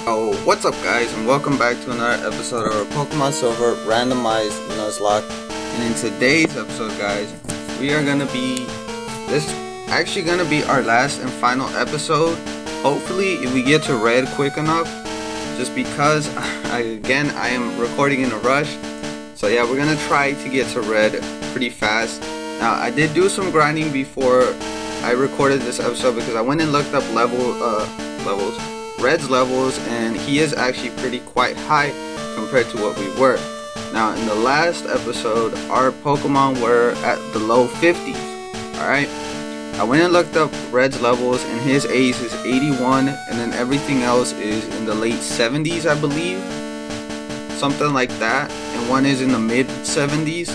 Oh, what's up guys, and welcome back to another episode of Pokemon Silver Randomized Nuzlocke. And in today's episode, guys, this is actually gonna be our last and final episode. Hopefully if we get to red quick enough, just because I am recording in a rush. So yeah, we're gonna try to get to red pretty fast. Now I did do some grinding before I recorded this episode because I went and looked up Red's levels, and he is actually quite high compared to what we were. Now in the last episode, our Pokemon were at the low 50s. Alright, I went and looked up Red's levels, and his Ace is 81, and then everything else is in the late 70s, I believe, something like that, and one is in the mid 70s.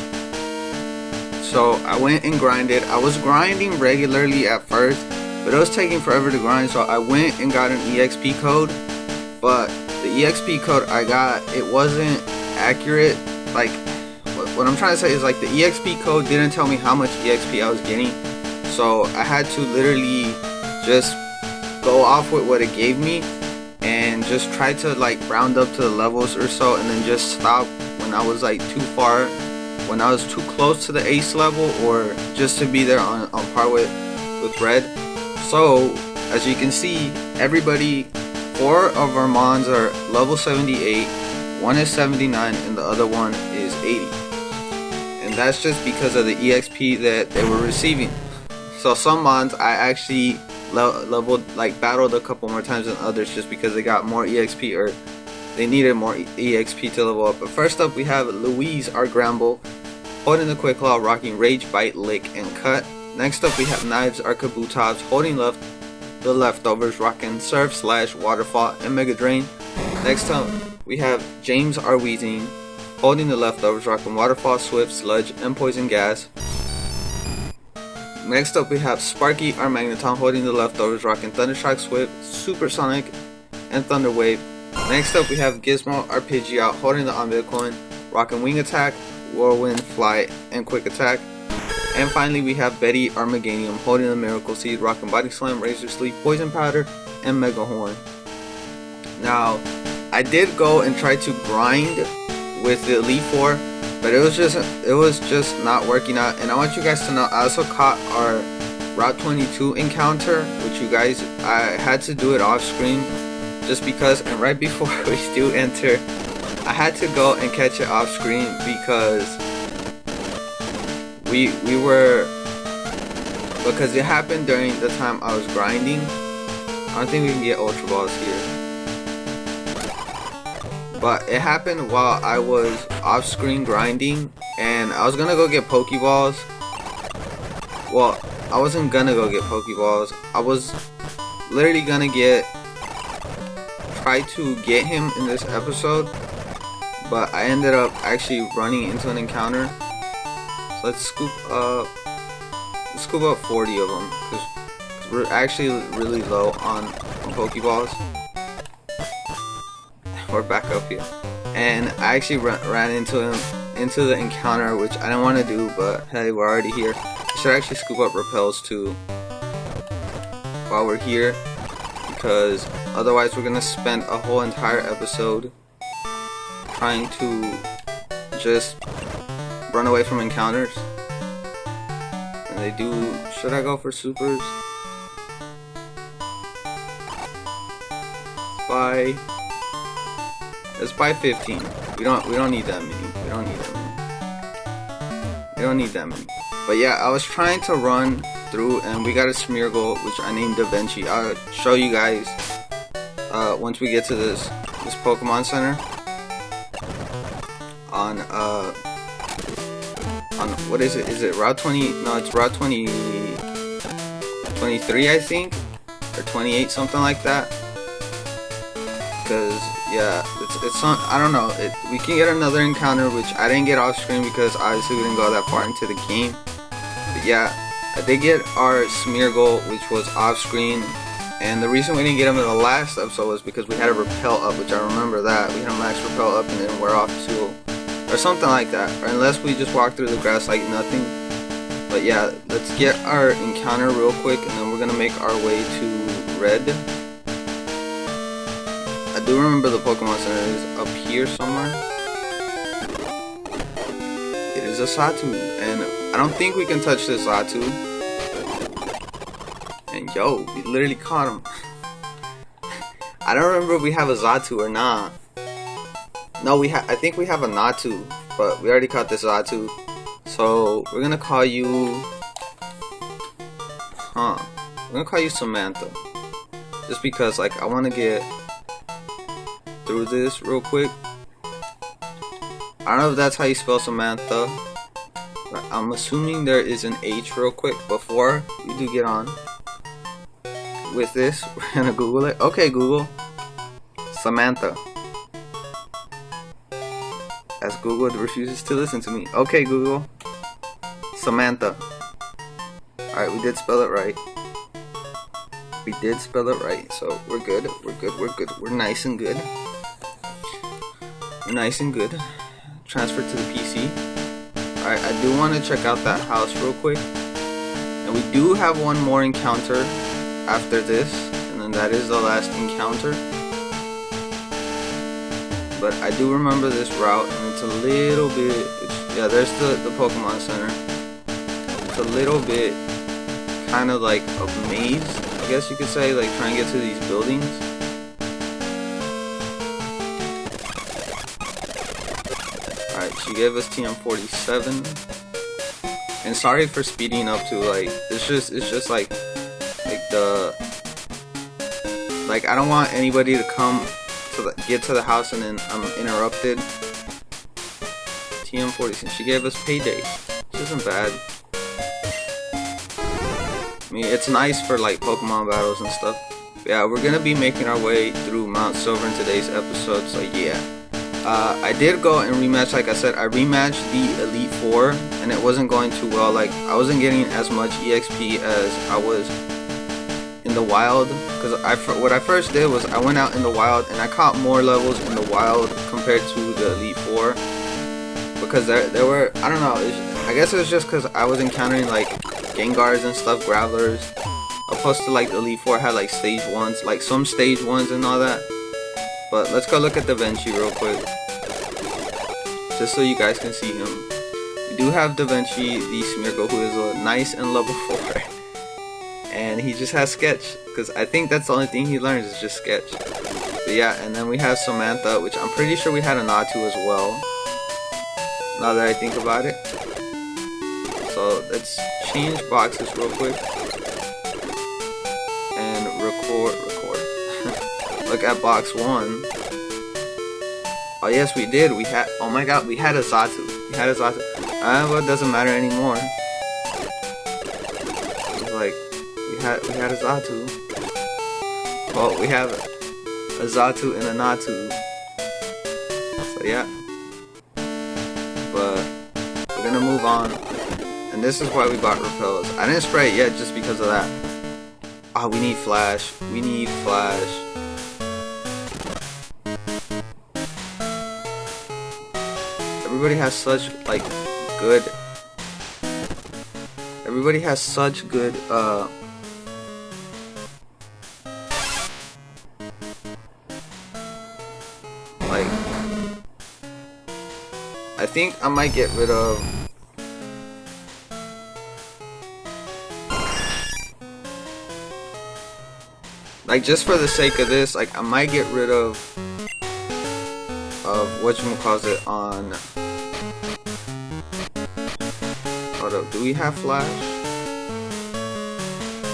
So I went and grinded. I was grinding regularly at first, but it was taking forever to grind, so I went and got an EXP code. But the EXP code I got, it wasn't accurate. Like, what I'm trying to say is, like, the EXP code didn't tell me how much EXP I was getting, so I had to literally just go off with what it gave me and just try to, like, round up to the levels or so, and then just stop when I was, like, too far, when I was too close to the Ace level, or just to be there on par with Red. So as you can see, everybody, 4 of our Mons are level 78, 1 is 79, and the other one is 80. And that's just because of the EXP that they were receiving. So some Mons I actually battled a couple more times than others, just because they got more EXP, or they needed more EXP to level up. But first up, we have Louise, our Gramble, holding the Quick Claw, rocking Rage, Bite, Lick, and Cut. Next up, we have Knives, our Kabutops, holding the Leftovers, rocking Surf, Slash, Waterfall, and Mega Drain. Next up, we have James, our Weezing, holding the Leftovers, rocking Waterfall, Swift, Sludge, and Poison Gas. Next up, we have Sparky, our Magneton, holding the Leftovers, rocking Thundershock, Swift, Supersonic, and Thunder Wave. Next up, we have Gizmo, our Pidgeot, holding the Omega Coin, rocking Wing Attack, Whirlwind, Fly, and Quick Attack. And finally, we have Betty, our Meganium, holding the Miracle Seed, rocking Body Slam, Razor Sleeve, Poison Powder, and Mega Horn. Now, I did go and try to grind with the Elite Four, but it was just not working out. And I want you guys to know, I also caught our Route 22 encounter, which you guys, I had to do it off screen, just because. And right before we do enter, I had to go and catch it off screen because because it happened during the time I was grinding. I don't think we can get Ultra Balls here, but it happened while I was off screen grinding, and I was gonna go get Pokeballs. Well, I wasn't gonna go get Pokeballs. I was literally gonna try to get him in this episode, but I ended up actually running into an encounter. So let's scoop up 40 of them, because we're actually really low on Pokeballs. We're back up here, and I actually ran into the encounter, which I didn't want to do, but hey, we're already here. I should actually scoop up Repels too while we're here, because otherwise we're gonna spend a whole entire episode trying to just run away from encounters. And they do. Should I go for supers? Let's buy 15. We don't need that many. We don't need that many. But yeah, I was trying to run through, and we got a Smeargle, which I named Da Vinci. I'll show you guys once we get to this Pokemon Center on what is it? Is it Route 20? No, it's Route 23, I think, or 28, something like that. Because yeah, it's on. I don't know. We can get another encounter, which I didn't get off screen because obviously we didn't go that far into the game. But yeah, I did get our Smeargle, which was off screen. And the reason we didn't get him in the last episode was because we had a Repel up, which I remember that. We had a max Repel up and then we're off too, or something like that. Or unless we just walk through the grass like nothing. But yeah, let's get our encounter real quick, and then we're gonna make our way to Red. I do remember the Pokemon Center is up here somewhere. It is a Satu, and I don't think we can touch this Satu. And yo, we literally caught him. I don't remember if we have a Xatu or not. No, I think we have a Natu, but we already caught this Xatu. So we're gonna call you, we're gonna call you Samantha. Just because, like, I want to get through this real quick. I don't know if that's how you spell Samantha, but I'm assuming there is an H real quick before we do get on with this. We're gonna Google it. Okay, Google, Samantha. As Google refuses to listen to me. Okay, Google, Samantha. Alright, we did spell it right. We did spell it right, so we're good. We're good. We're good. We're nice and good. We're nice and good. Transfer to the PC. Alright, I do want to check out that house real quick. And we do have one more encounter after this, and then that is the last encounter. But I do remember this route, and it's a little bit, yeah, there's the Pokemon Center. It's a little bit kind of like a maze, I guess you could say, like trying to get to these buildings. Alright, she gave us TM47. And sorry for speeding up to, like, it's just like I don't want anybody to come to get to the house and then I'm interrupted. TM46, she gave us Payday, which isn't bad. I mean, it's nice for like Pokemon battles and stuff. But yeah, we're gonna be making our way through Mt.Silver in today's episode, so yeah. I did go and rematch, like I said, I rematched the Elite Four, and it wasn't going too well. Like, I wasn't getting as much EXP as I was in the wild, because what I first did was I went out in the wild and I caught more levels in the wild compared to the Elite Four, because there were, I don't know, I guess it was just because I was encountering like Gengars and stuff, Gravelers, opposed to like the Elite Four had like stage 1s, like some stage 1s and all that. But let's go look at the Vinci real quick, just so you guys can see him. We do have Da Vinci, the Smeargle, who is a nice and level 4. And he just has Sketch, because I think that's the only thing he learns is just Sketch. But yeah, and then we have Samantha, which I'm pretty sure we had a Natu as well, now that I think about it. So let's change boxes real quick. And record. Look at box 1. Oh yes, we did. We had, oh my god, we had a Xatu. Well, it doesn't matter anymore. It's like, we had a Xatu. Well, we have a Xatu and a Natu. So yeah. But we're gonna move on. And this is why we bought repels. I didn't spray it yet just because of that. Oh, we need Flash. We need Flash. Everybody has such like good. Everybody has such good like, I think I might get rid of like, just for the sake of this, like I might get rid of whatchamacallit on, hold up, do we have Flash?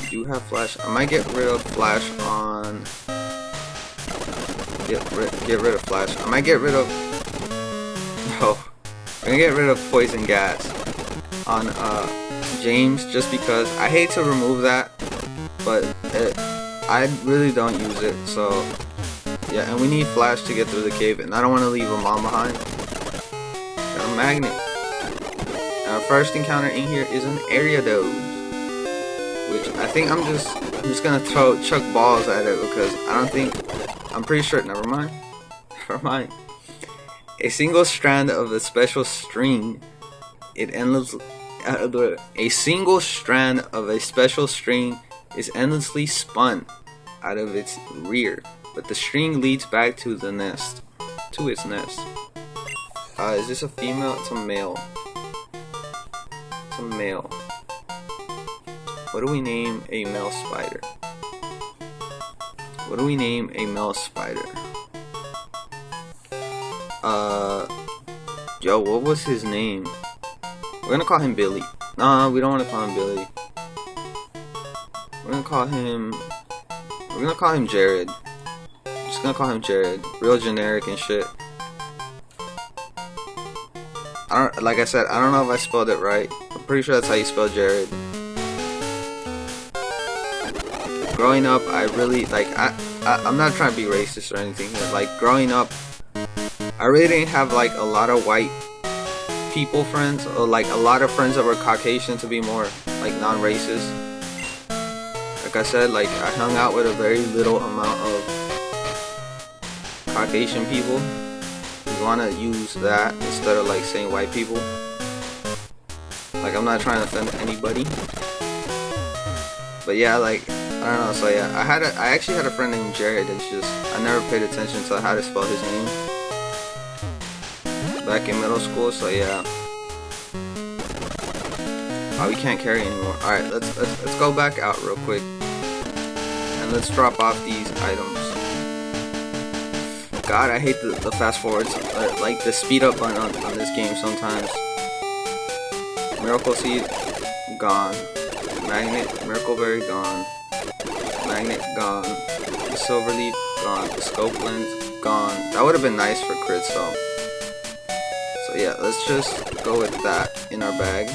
We do have Flash. I might get rid of Flash on, get rid of Flash. I might get rid of, no, I'm gonna get rid of Poison Gas on James, just because I hate to remove that, but I really don't use it. So yeah, and we need Flash to get through the cave, and I don't want to leave a mom behind. Got a magnet. And our first encounter in here is an Ariados, which I think I'm just gonna chuck balls at it, because I'm pretty sure, never mind. A single strand of a special string, a single strand of a special string is endlessly spun out of its rear. but the string leads back to the nest, to its nest. Is this a female? It's a male. It's a male. What do we name a male spider? What do we name a male spider? Yo, what was his name? We're gonna call him Billy. Nah, we don't want to call him Billy. We're gonna call him Jared. I'm just gonna call him Jared. Real generic and shit. Like I said, I don't know if I spelled it right. I'm pretty sure that's how you spell Jared. Growing up, I really like. I'm not trying to be racist or anything here. Like growing up, I really didn't have like a lot of white people friends, or like a lot of friends that were Caucasian, to be more like non-racist. Like I said, like I hung out with a very little amount of Caucasian people. You want to use that instead of like saying white people. Like I'm not trying to offend anybody, but yeah, like I don't know. So yeah, I actually had a friend named Jared. It's just I never paid attention to how to spell his name back in middle school. So yeah. Oh, we can't carry anymore. All right, let's go back out real quick and let's drop off these items. God, I hate the fast forwards, like the speed up button on this game sometimes. Miracle Seed, gone. Magnet, Miracle Berry, gone. Magnet, gone. The Silver Leaf, gone. The Scope Lens, gone. That would have been nice for crits though. So yeah, let's just go with that in our bag.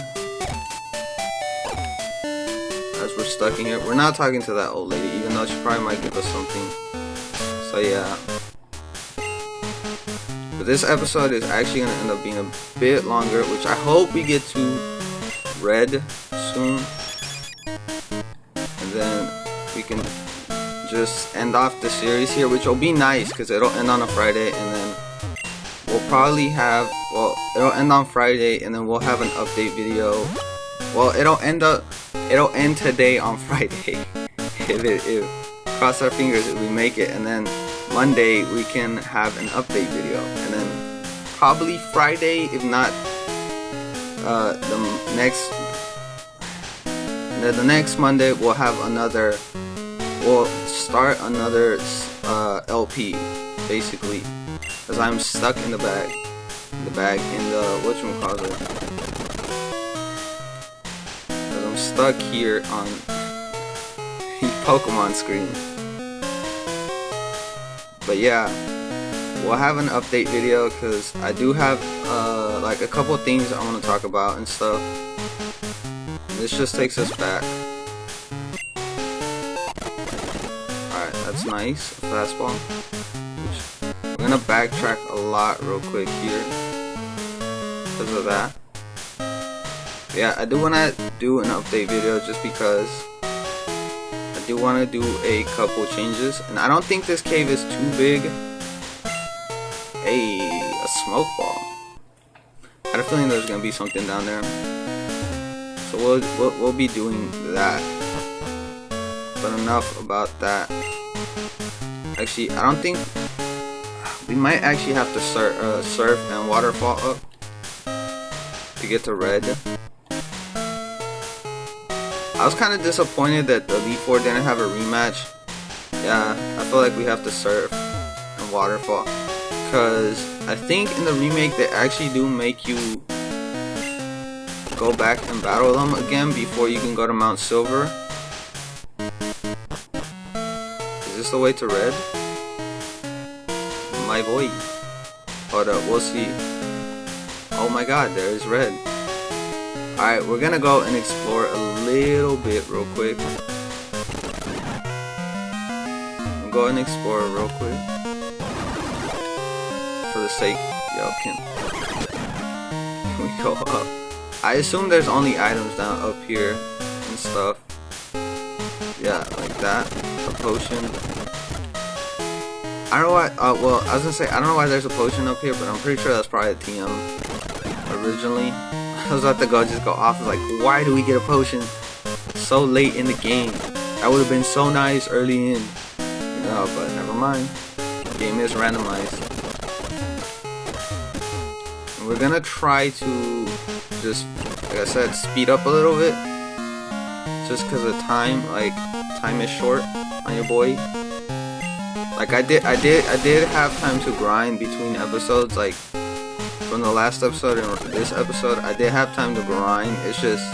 As we're stuck in here. We're not talking to that old lady, even though she probably might give us something. So yeah. But this episode is actually going to end up being a bit longer, which I hope we get to red soon. And then we can just end off the series here, which will be nice because it'll end on a Friday, and then we'll probably have, well, it'll end on Friday and then we'll have an update video. Well, it'll end today on Friday. if cross our fingers if we make it, and then Monday we can have an update video, and then probably Friday, if not the next Monday we'll have another, we'll start another LP basically, because I'm stuck in the bag in the whatchamacallit, because I'm stuck here on the Pokemon screen. But yeah, we'll have an update video because I do have like a couple things I want to talk about and stuff. This just takes us back. Alright, that's nice. A fastball. We're gonna backtrack a lot real quick here because of that. Yeah, I do want to do an update video just because I do want to do a couple changes, and I don't think this cave is too big. Hey, a smoke ball. I had a feeling there's gonna be something down there, so we'll be doing that. But enough about that. Actually, I don't think we might actually have to surf and waterfall up to get to red. I was kind of disappointed that the Elite Four didn't have a rematch. Yeah, I feel like we have to surf and waterfall, because I think in the remake they actually do make you go back and battle them again before you can go to Mt.Silver. Is this the way to red? My boy. Hold up, we'll see. Oh my god, there is red. Alright, we're gonna go and explore a little bit real quick. Go and explore real quick. For the sake, can we go up? I assume there's only items down up here and stuff. Yeah, like that. A potion. I don't know why, well, I was gonna say, I don't know why there's a potion up here, but I'm pretty sure that's probably a TM originally. I was about to just go off. I was like, why do we get a potion so late in the game? That would have been so nice early in. No, but never mind. The game is randomized. And we're gonna try to just, like I said, speed up a little bit. Just because of time, like time is short on your boy. Like I did have time to grind between episodes, like from the last episode and this episode. I did have time to grind. It's just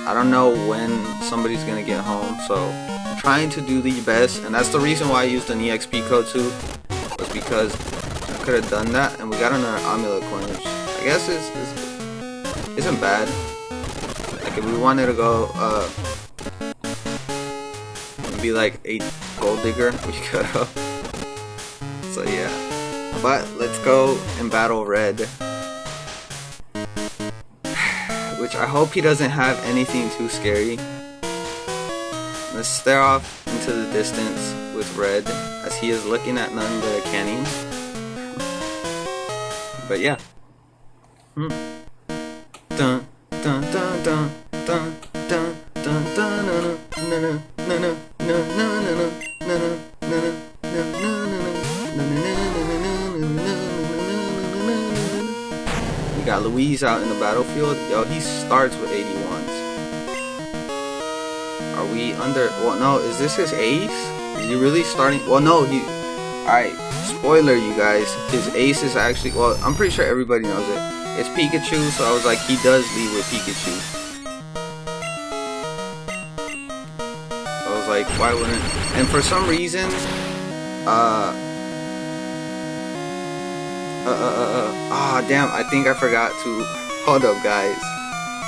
I don't know when somebody's gonna get home, so I'm trying to do the best, and that's the reason why I used an EXP code too, was because I could have done that, and we got another amulet coin, which I guess isn't bad. Like if we wanted to go be like a gold digger, we could have. So yeah, but let's go and battle Red, which I hope he doesn't have anything too scary. Let's stare off into the distance with Red as he is looking at none but a canning. But yeah. Dun dun dun dun dun dun dun dun dun We got Louise out in the battlefield. Yo, he starts with 81s. Are we under? Well, no. Is this his ace? Is he really starting? Well, no. He. All right. Spoiler, you guys. His ace is actually. Well, I'm pretty sure everybody knows it. It's Pikachu. So I was like, he does lead with Pikachu. So I was like, why wouldn't? And for some reason, damn, I think I forgot to, hold up guys,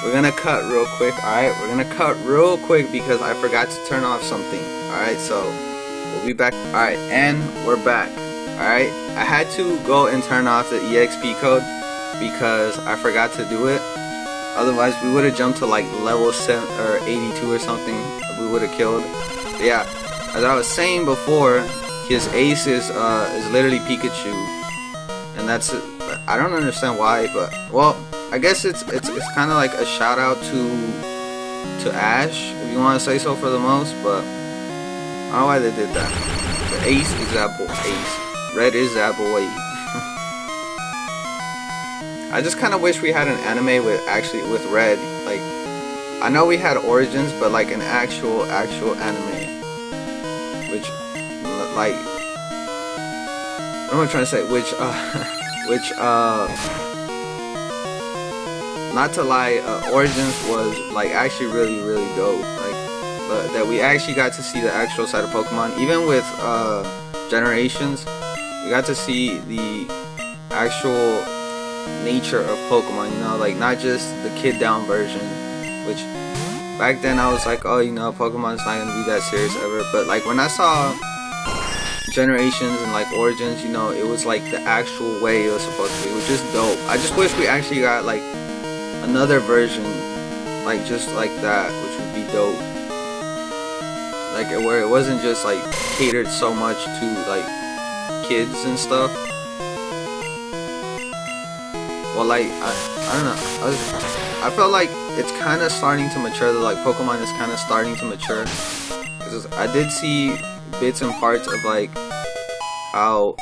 we're gonna cut real quick. Alright, we're gonna cut real quick because I forgot to turn off something. Alright, so we'll be back. Alright, and we're back. Alright, I had to go and turn off the EXP code because I forgot to do it. Otherwise we would have jumped to like level 7 or 82 or something. We would have killed. But yeah, as I was saying before, his ace is literally Pikachu. And that's it. I don't understand why, but well, I guess it's kind of like a shout out to Ash, if you want to say so, for the most. But I don't know why they did that. The ace is that boy. Ace. Red is that boy. I just kind of wish we had an anime with Red. Like, I know we had Origins, but like an actual anime, which like. What am I trying to say? Not to lie, Origins was like actually really dope. Like, but that we actually got to see the actual side of Pokemon. Even with Generations, we got to see the actual nature of Pokemon. You know, like not just the kid down version. Which back then I was like, oh, you know, Pokemon's not gonna be that serious ever. But like when I saw Generations and like Origins, you know, it was like the actual way it was supposed to be, which is dope. I just wish we actually got like another version, like just like that, which would be dope. Like where it wasn't just like catered so much to like kids and stuff. Well, like I don't know. I felt like it's kind of starting to mature. Like Pokemon is kind of starting to mature. Because I did see bits and parts of like how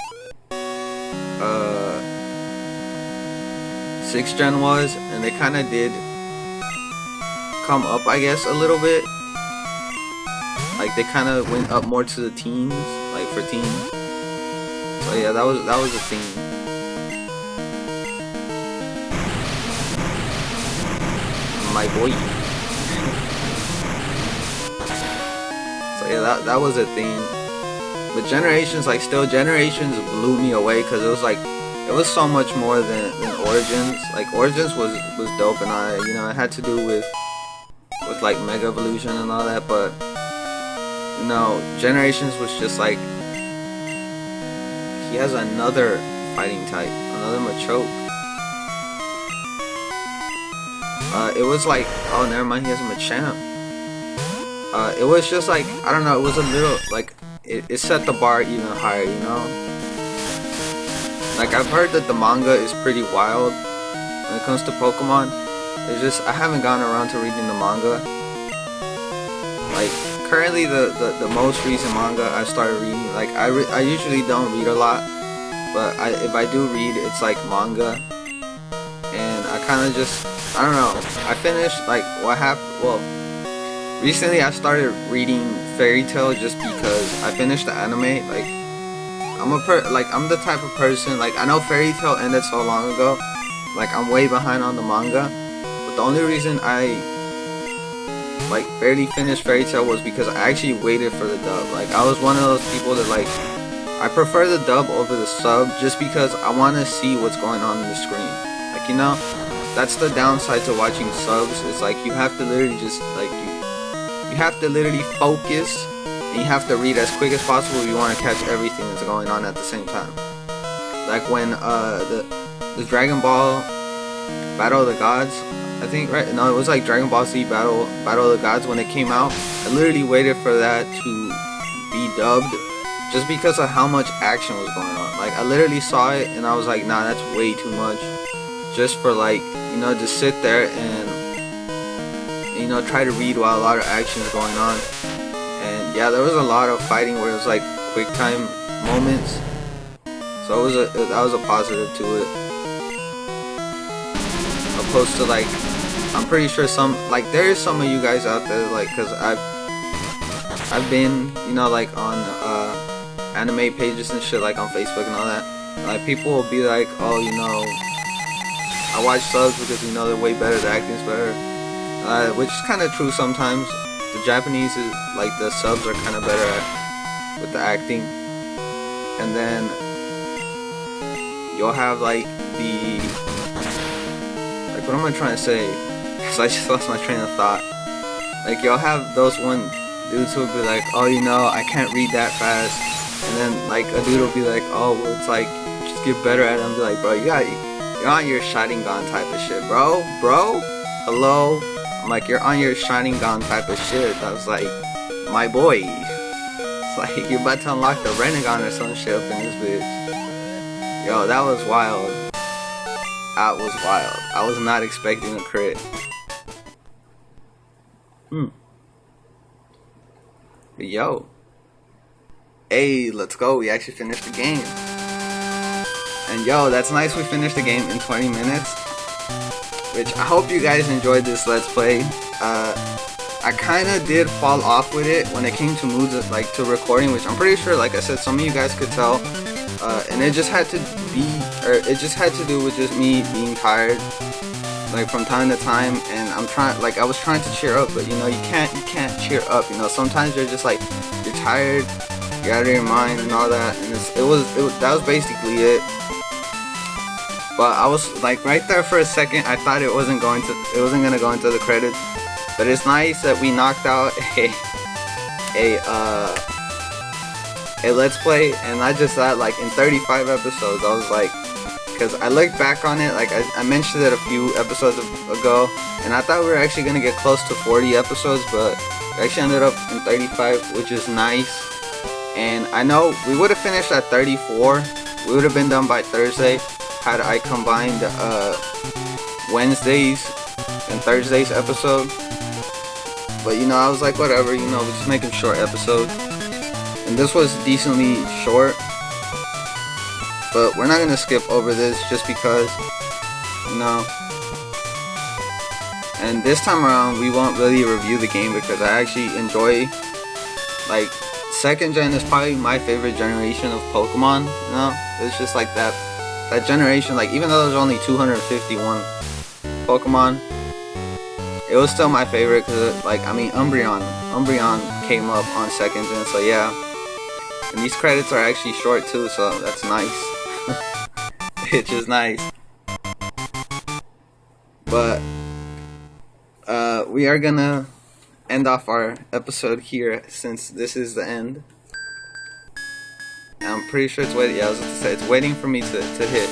6th gen was, and they kind of did come up, I guess, a little bit. Like they kind of went up more to the teens, like for teens. So yeah, that was a theme. My boy. So yeah, that was a theme. But Generations, like still Generations blew me away because it was like it was so much more than Origins. Like Origins was dope, and it had to do with like Mega Evolution and all that, but you know, Generations was just like he has another fighting type, another Machoke. It was like, oh never mind, he has a Machamp. It was just like, I don't know, it was a little like it set the bar even higher, you know. Like I've heard that the manga is pretty wild when it comes to Pokemon. It's just I haven't gotten around to reading the manga. Like, currently the most recent manga I started reading. Like I usually don't read a lot, but if I do read, it's like manga. And I kind of just, I don't know. I finished, like, what happened. Well, recently I started reading Fairy Tail just because I finished the anime. Like, I'm the type of person, like, I know Fairy Tail ended so long ago. Like, I'm way behind on the manga. But the only reason I, like, barely finished Fairy Tail was because I actually waited for the dub. Like, I was one of those people that, like, I prefer the dub over the sub just because I want to see what's going on the screen. Like, you know, that's the downside to watching subs. It's like you have to literally just, like, you have to literally focus, and you have to read as quick as possible if you want to catch everything that's going on at the same time. Like when the Dragon Ball Battle of the Gods, I think, right? No, it was like Dragon Ball Z Battle of the Gods when it came out. I literally waited for that to be dubbed just because of how much action was going on. Like, I literally saw it and I was like, nah, that's way too much. Just for, like, you know, just sit there and, you know, try to read while a lot of action is going on. And yeah, there was a lot of fighting where it was like quick time moments. So that was a positive to it. Opposed to, like, I'm pretty sure there is some of you guys out there, like, cause I've been, you know, like, on anime pages and shit, like on Facebook and all that. Like, people will be like, oh, you know, I watch subs because, you know, they're way better, the acting's better, which is kind of true sometimes. The Japanese is, like, the subs are kind of better with the acting. And then you'll have, like, what am I trying to say? Because I just lost my train of thought. Like, you'll have those one dudes who will be like, oh, you know, I can't read that fast. And then, like, a dude will be like, oh, well, it's like, just get better at it. I'm like, bro, you're on your Sharingan type of shit, bro, hello. I'm like, you're on your Sharingan type of shit. I was like, my boy, it's like you're about to unlock the Renegon or some shit up in this bitch. Yo, that was wild. I was not expecting a crit. But yo, hey, let's go. We actually finished the game. And yo, that's nice, we finished the game in 20 minutes. Which I hope you guys enjoyed this Let's Play. I kinda did fall off with it when it came to moods, like, to recording, which I'm pretty sure, like I said, some of you guys could tell. And it just had to do with just me being tired, like, from time to time. And I was trying to cheer up, but, you know, you can't cheer up, you know. Sometimes you're just like, you're tired, you're out of your mind and all that. And that was basically it. But I was like, right there for a second, I thought it wasn't gonna go into the credits. But it's nice that we knocked out a Let's Play, and I just thought, like, in 35 episodes, I was like, because I looked back on it, like, I mentioned it a few episodes ago, and I thought we were actually gonna get close to 40 episodes, but we actually ended up in 35, which is nice. And I know we would have finished at 34. We would have been done by Thursday had I combined Wednesdays and Thursdays episode. But, you know, I was like, whatever, you know, we're just making short episodes. And this was decently short. But we're not gonna skip over this just because, you know. And this time around, we won't really review the game because I actually enjoy, like, second gen is probably my favorite generation of Pokemon, you know. It's just like that generation, like, even though there's only 251 Pokemon, it was still my favorite because, like, I mean, Umbreon came up on second gen, so yeah. And these credits are actually short too, so that's nice. It's just nice. But we are gonna end off our episode here since this is the end. And I'm pretty sure it's waiting. Yeah, I was going to say, it's waiting for me to hit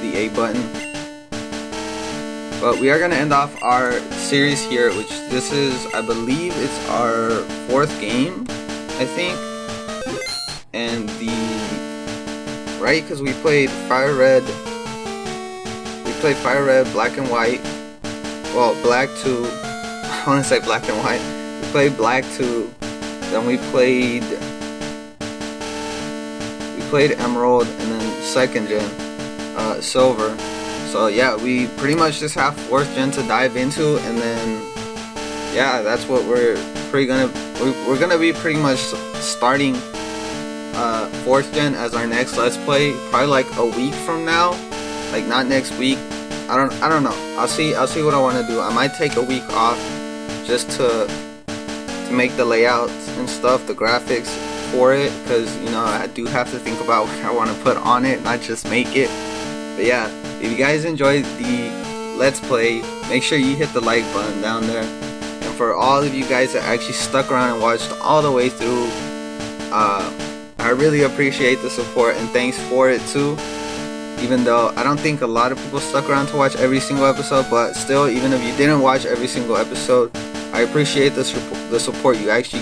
the A button. But we are gonna end off our series here, which this is, I believe, it's our 4th game, I think. And right, because we played Fire Red, Black and White. Well, Black to I want to say black and white. We played black 2, then we played emerald, and then second gen silver. So yeah, we pretty much just have 4th gen to dive into, and then yeah, that's what we're gonna be pretty much starting 4th gen as our next let's play, probably like a week from now, like not next week. I don't know. I'll see what I want to do. I might take a week off just to make the layouts and stuff, the graphics for it, because you know I do have to think about what I want to put on it, not just make it. But yeah, if you guys enjoyed the let's play, make sure you hit the like button down there. And for all of you guys that actually stuck around and watched all the way through, I really appreciate the support, and thanks for it too. Even though I don't think a lot of people stuck around to watch every single episode, but still, even if you didn't watch every single episode, I appreciate the support you guys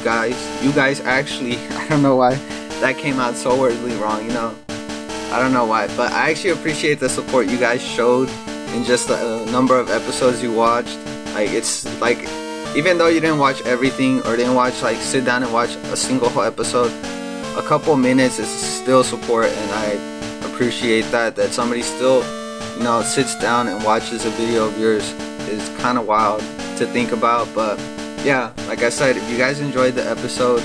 actually, I don't know why that came out so wordly wrong, you know, I don't know why, but I actually appreciate the support you guys showed in just the number of episodes you watched. Like, it's like, even though you didn't watch everything, or didn't watch, like, sit down and watch a single whole episode, a couple minutes is still support, and I appreciate that somebody still, you know, sits down and watches a video of yours. Is kind of wild to think about. But yeah, like I said, if you guys enjoyed the episode,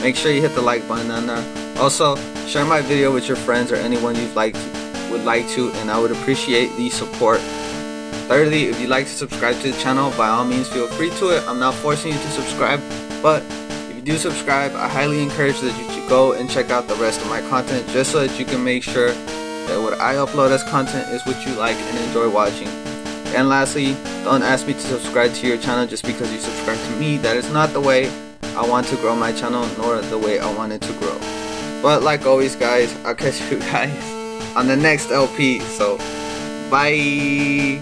make sure you hit the like button down there. Also, share my video with your friends or anyone would like to, and I would appreciate the support. Thirdly, if you'd like to subscribe to the channel, by all means feel free to it. I'm not forcing you to subscribe, but if you do subscribe, I highly encourage that you should go and check out the rest of my content, just so that you can make sure that what I upload as content is what you like and enjoy watching. And lastly, don't ask me to subscribe to your channel just because you subscribe to me. That is not the way I want to grow my channel, nor the way I want it to grow. But like always, guys, I'll catch you guys on the next LP. So bye.